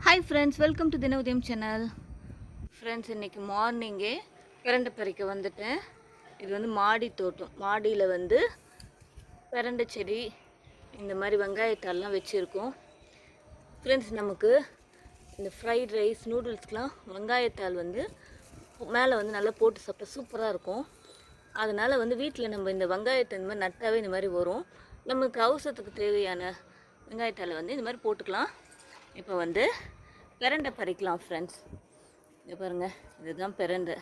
Hi friends, welcome to தின உதயம் channel. Friends, இன்றைக்கி மார்னிங்கே பிரண்டை பறிக்க வந்துட்டேன். இது வந்து மாடி தோட்டம். மாடியில் வந்து பிரண்டை செடி, இந்த மாதிரி வெங்காயத்தாலாம் வச்சுருக்கோம். ஃப்ரெண்ட்ஸ், நமக்கு இந்த ஃப்ரைட் ரைஸ் நூடுல்ஸ்க்கெலாம் வெங்காயத்தால் வந்து மேலே வந்து நல்லா போட்டு சாப்பிட்டா சூப்பராக இருக்கும். அதனால் வந்து வீட்டில் நம்ம இந்த வெங்காயத்தை இந்த மாதிரி நட்டாவே இந்த மாதிரி வரும். நமக்கு அவசரத்துக்கு தேவையான வெங்காயத்தால் வந்து இந்த மாதிரி போட்டுக்கலாம். இப்போ வந்து பிரண்டை பறிக்கலாம் ஃப்ரெண்ட்ஸ். இங்கே பாருங்கள், இதுதான் பிரண்டை.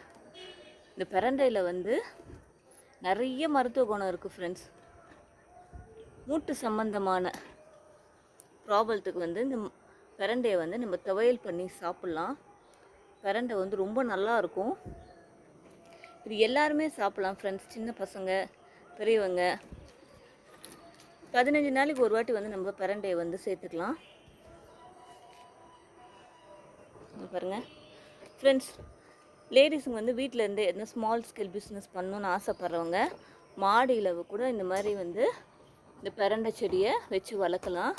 இந்த பிரண்டையில் வந்து நிறைய மருத்துவ குணம் இருக்குது ஃப்ரெண்ட்ஸ். மூட்டு சம்பந்தமான ப்ராப்ளத்துக்கு வந்து இந்த பிரண்டையை வந்து நம்ம துவையல் பண்ணி சாப்பிட்லாம். பிரண்டை வந்து ரொம்ப நல்லா இருக்கும். இது எல்லாருமே சாப்பிட்லாம் ஃப்ரெண்ட்ஸ். சின்ன பசங்க, பெரியவங்க 15 நாளைக்கு ஒரு வாட்டி வந்து நம்ம பிரண்டையை வந்து சேர்த்துக்கலாம். பாருங்கள் ஃப்ரெண்ட்ஸ், லேடிஸுங்க வந்து வீட்டில் இருந்து எந்த ஸ்மால் ஸ்கேல் பிஸ்னஸ் பண்ணணுன்னு ஆசைப்பட்றவங்க மாடியில் கூட இந்த மாதிரி வந்து இந்த பிரண்டை செடியை வச்சு வளர்க்கலாம்.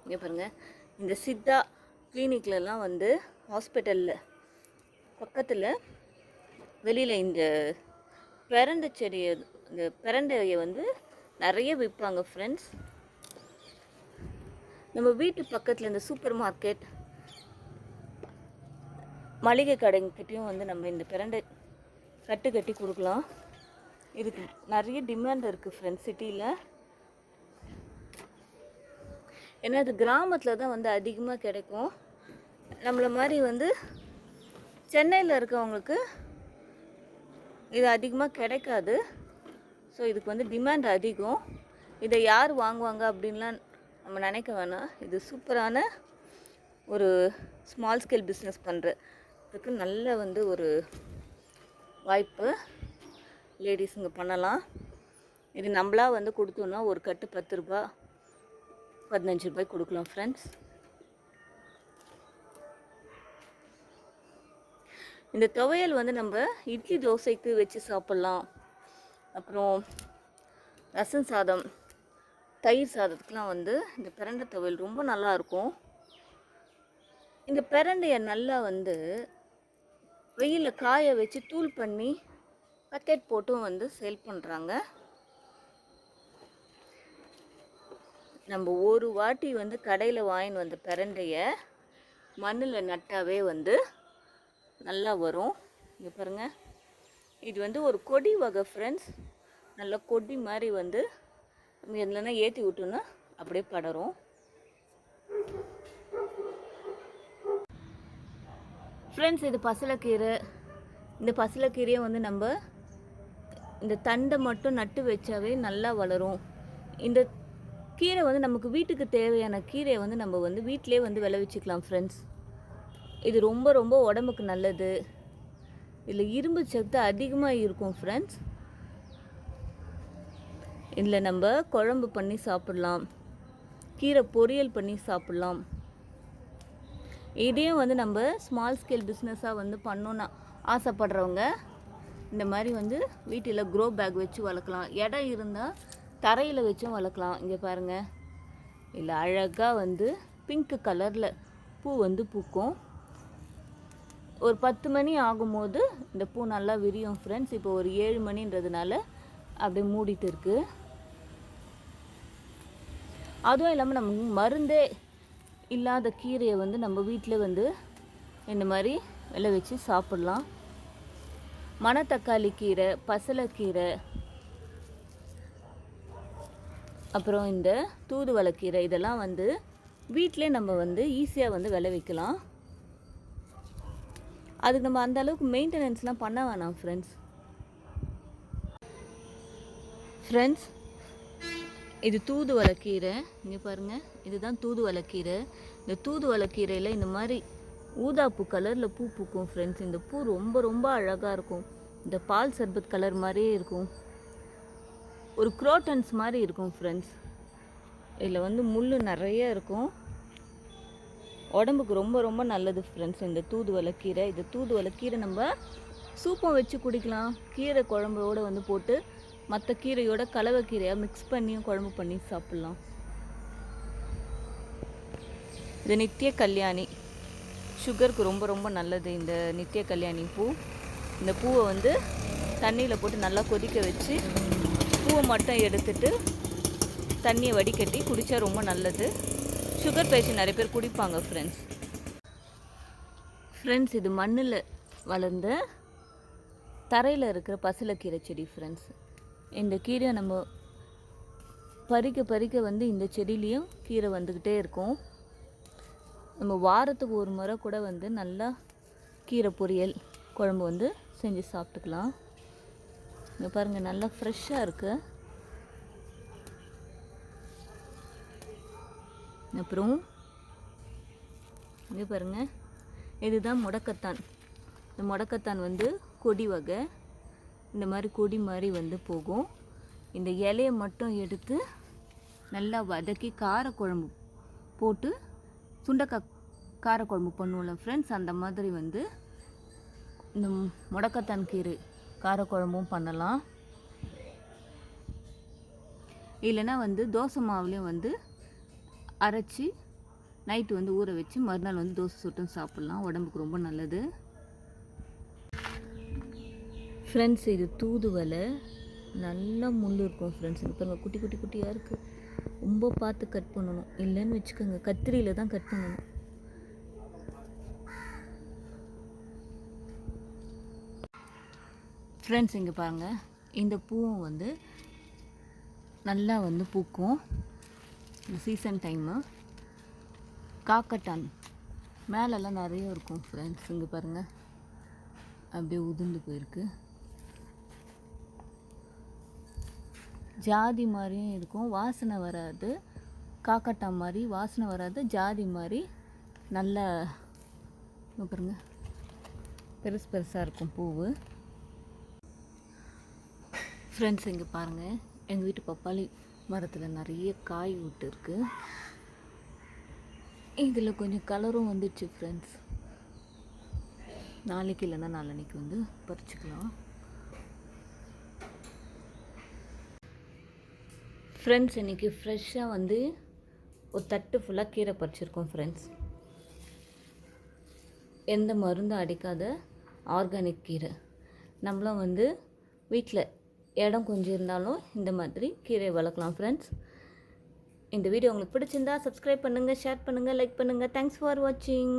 இங்கே பாருங்கள், இந்த சித்தா கிளினிக்லலாம் வந்து ஹாஸ்பிட்டலில் பக்கத்தில் வெளியில் இந்த பிரண்டை செடியை, இந்த பிரண்டையை வந்து நிறைய விற்பாங்க ஃப்ரெண்ட்ஸ். நம்ம வீட்டு பக்கத்தில் இந்த சூப்பர் மார்க்கெட், மளிகை கடைங்கிட்டையும் வந்து நம்ம இந்த பிரண்டை கட்டி கொடுக்கலாம். இதுக்கு நிறைய டிமாண்ட் இருக்குது ஃப்ரெண்ட்ஸ் சிட்டியில். ஏன்னா இது கிராமத்தில் தான் வந்து அதிகமாக கிடைக்கும். நம்மளை மாதிரி வந்து சென்னையில் இருக்கவங்களுக்கு இது அதிகமாக கிடைக்காது. ஸோ இதுக்கு வந்து டிமாண்ட் அதிகம். இதை யார் வாங்குவாங்க அப்படின்லாம் நம்ம நினைக்க வேணாம். இது சூப்பரான ஒரு ஸ்மால் ஸ்கேல் பிஸ்னஸ் பண்ணுறதுக்கு நல்ல வந்து ஒரு வாய்ப்பு. லேடிஸுங்க பண்ணலாம். இது நம்மளாக வந்து கொடுத்தோன்னா ஒரு கட்டு 10 ரூபா 15 ரூபாய் கொடுக்கலாம் ஃப்ரெண்ட்ஸ். இந்த துவையல் வந்து நம்ம இட்லி தோசைக்கு வச்சு சாப்பிட்லாம். அப்புறம் ரசம் சாதம், தயிர் சாதத்துக்கெலாம் வந்து இந்த பிரண்டை துவையல் ரொம்ப நல்லாயிருக்கும். இந்த பிரண்டையை நல்லா வந்து வெயிலில் காய வச்சு தூள் பண்ணி பக்கெட் போட்டும் வந்து சேல் பண்ணுறாங்க. நம்ம ஒரு வாட்டி வந்து கடையில் வாங்கின்னு வந்த பிரண்டையை மண்ணில் நட்டாவே வந்து நல்லா வரும். இங்கே பாருங்கள், இது வந்து ஒரு கொடி வகை ஃப்ரெண்ட்ஸ். நல்லா கொடி மாதிரி வந்து நம்ம எதுலன்னா ஏற்றி விட்டோன்னா அப்படியே படரும். ஃப்ரெண்ட்ஸ், இது பசலைக்கீரை. இந்த பசலைக்கீரையை வந்து நம்ம இந்த தண்டை மட்டும் நட்டு வச்சாவே நல்லா வளரும். இந்த கீரை வந்து நமக்கு வீட்டுக்கு தேவையான கீரையை வந்து நம்ம வந்து வீட்டிலே வந்து விளைவிச்சிக்கலாம் ஃப்ரெண்ட்ஸ். இது ரொம்ப ரொம்ப உடம்புக்கு நல்லது. இதில் இரும்பு சத்து அதிகமாக இருக்கும் ஃப்ரெண்ட்ஸ். இதில் நம்ம குழம்பு பண்ணி சாப்பிட்லாம், கீரை பொரியல் பண்ணி சாப்பிட்லாம். இதையும் வந்து நம்ம ஸ்மால் ஸ்கேல் பிஸ்னஸாக வந்து பண்ணணுன்னு ஆசைப்படுறவங்க இந்த மாதிரி வந்து வீட்டில் க்ரோ பேக் வச்சு வளர்க்கலாம். இடம் இருந்தால் தரையில் வச்சும் வளர்க்கலாம். இங்கே பாருங்கள், இதில் அழகாக வந்து பிங்க் கலரில் பூ வந்து பூக்கும். ஒரு 10 மணி ஆகும்போது இந்த பூ நல்லா விரியும் ஃப்ரெண்ட்ஸ். இப்போ ஒரு 7 மணின்றதுனால அப்படியே மூடிட்டு இருக்குது. அதுவும் இல்லாமல் நம்ம மருந்தே இல்லாத கீரையை வந்து நம்ம வீட்டில் வந்து இந்த மாதிரி விளைவிச்சு சாப்பிட்லாம். மணத்தக்காளி கீரை, பசலைக்கீரை, அப்புறம் இந்த தூதுவளைக்கீரை, இதெல்லாம் வந்து வீட்டிலே நம்ம வந்து ஈஸியாக வந்து விளைவிக்கலாம். அதுக்கு நம்ம அந்த அளவுக்கு மெயின்டெனன்ஸ்லாம் பண்ண வேணாம் ஃப்ரெண்ட்ஸ். இது தூதுவளைக்கீரை. இங்கே பாருங்கள், இதுதான் தூதுவளைக்கீரை. இந்த தூதுவளைக்கீரையில் இந்த மாதிரி ஊதாப்பூ கலரில் பூ பூக்கும் ஃப்ரெண்ட்ஸ். இந்த பூ ரொம்ப ரொம்ப அழகாக இருக்கும். இந்த பால் சர்பத் கலர் மாதிரியே இருக்கும். ஒரு குரோட்டன்ஸ் மாதிரி இருக்கும் ஃப்ரெண்ட்ஸ். இதில் வந்து முள் நிறைய இருக்கும். உடம்புக்கு ரொம்ப ரொம்ப நல்லது ஃப்ரெண்ட்ஸ் இந்த தூதுவளைக்கீரை. இந்த தூதுவளைக்கீரை நம்ம சூப்பம் வச்சு குடிக்கலாம். கீரை குழம்போடு வந்து போட்டு மற்ற கீரையோட கலவைக்கீரையாக மிக்ஸ் பண்ணியும் குழம்பு பண்ணி சாப்பிட்லாம். இது நித்திய கல்யாணி, சுகருக்கு ரொம்ப ரொம்ப நல்லது இந்த நித்திய கல்யாணி பூ. இந்த பூவை வந்து தண்ணியில் போட்டு நல்லா கொதிக்க வச்சு பூவை மட்டும் எடுத்துட்டு தண்ணியை வடிகட்டி குடித்தா ரொம்ப நல்லது. சுகர் பேஷண்ட் நிறைய பேர் குடிப்பாங்க ஃப்ரெண்ட்ஸ். இது மண்ணில் வளர்ந்த தரையில் இருக்கிற பசலைக்கீரை செடி ஃப்ரெண்ட்ஸ். இந்த கீரையை நம்ம பறிக்க பறிக்க வந்து இந்த செடியிலையும் கீரை வந்துக்கிட்டே இருக்கும். நம்ம வாரத்துக்கு ஒரு முறை கூட வந்து நல்லா கீரை பொரியல் குழம்பு வந்து செஞ்சு சாப்பிட்டுக்கலாம். இங்கே பாருங்கள், நல்லா ஃப்ரெஷ்ஷாக இருக்குது. அப்புறம் இங்கே பாருங்கள், இதுதான் முடக்கத்தான். இந்த முடக்கத்தான் வந்து கொடி வகை. இந்த மாதிரி கொடி மாதிரி வந்து போகும். இந்த இலையை மட்டும் எடுத்து நல்லா வதக்கி காரக்குழம்பு போட்டு சுண்டைக்காய் காரக்குழம்பு பண்ணுவோம்ல ஃப்ரெண்ட்ஸ், அந்த மாதிரி வந்து இந்த முடக்கத்தான் கீரை காரக்குழம்பும் பண்ணலாம். இல்லைன்னா வந்து தோசை மாவுலேயும் வந்து அரைச்சி நைட்டு வந்து ஊற வச்சு மறுநாள் வந்து தோசை சுட்டும் சாப்பிட்லாம். உடம்புக்கு ரொம்ப நல்லது ஃப்ரெண்ட்ஸ். இது தூதுவளை, நல்லா முள் இருக்கும் ஃப்ரெண்ட்ஸ். இப்போ குட்டி குட்டி குட்டியாக இருக்குது. ரொம்ப பார்த்து கட் பண்ணணும், இல்லைன்னு வச்சுக்கோங்க கத்திரியில் தான் கட் பண்ணணும். ஃப்ரெண்ட்ஸ் இங்கே பாருங்கள், இந்த பூவும் வந்து நல்லா வந்து பூக்கும். இந்த சீசன் டைமு காக்கட்டான் மேலெல்லாம் நிறைய இருக்கும் ஃப்ரெண்ட்ஸ். இங்கே பாருங்கள், அப்படியே உதிர்ந்து போயிருக்கு. ஜாதி மாதிரியும் இருக்கும், வாசனை வராது. காக்கட்டா மாதிரி வாசனை வராது, ஜாதி மாதிரி நல்லா பாருங்க பெருசு பெருசாக இருக்கும் பூவு ஃப்ரெண்ட்ஸ். இங்கே பாருங்கள், எங்கள் வீட்டு பப்பாளி மரத்தில் நிறைய காய் விட்டு இருக்கு. இதில் கொஞ்சம் கலரும் வந்துடுச்சு ஃப்ரெண்ட்ஸ். நாளைக்கு இல்லைன்னா நாளைக்கு வந்து பறிச்சுக்கலாம் ஃப்ரெண்ட்ஸ். இன்றைக்கி ஃப்ரெஷ்ஷாக வந்து ஒரு தட்டு ஃபுல்லாக கீரை பறிச்சிருக்கோம் ஃப்ரெண்ட்ஸ். எந்த மருந்தும் அடிக்காத ஆர்கானிக் கீரை. நம்மளும் வந்து வீட்டில் இடம் கொஞ்சம் இருந்தாலும் இந்த மாதிரி கீரை வளர்க்கலாம் ஃப்ரெண்ட்ஸ். இந்த வீடியோ உங்களுக்கு பிடிச்சிருந்தா சப்ஸ்கிரைப் பண்ணுங்கள், ஷேர் பண்ணுங்கள், லைக் பண்ணுங்கள். தேங்க்ஸ் ஃபார் வாட்சிங்.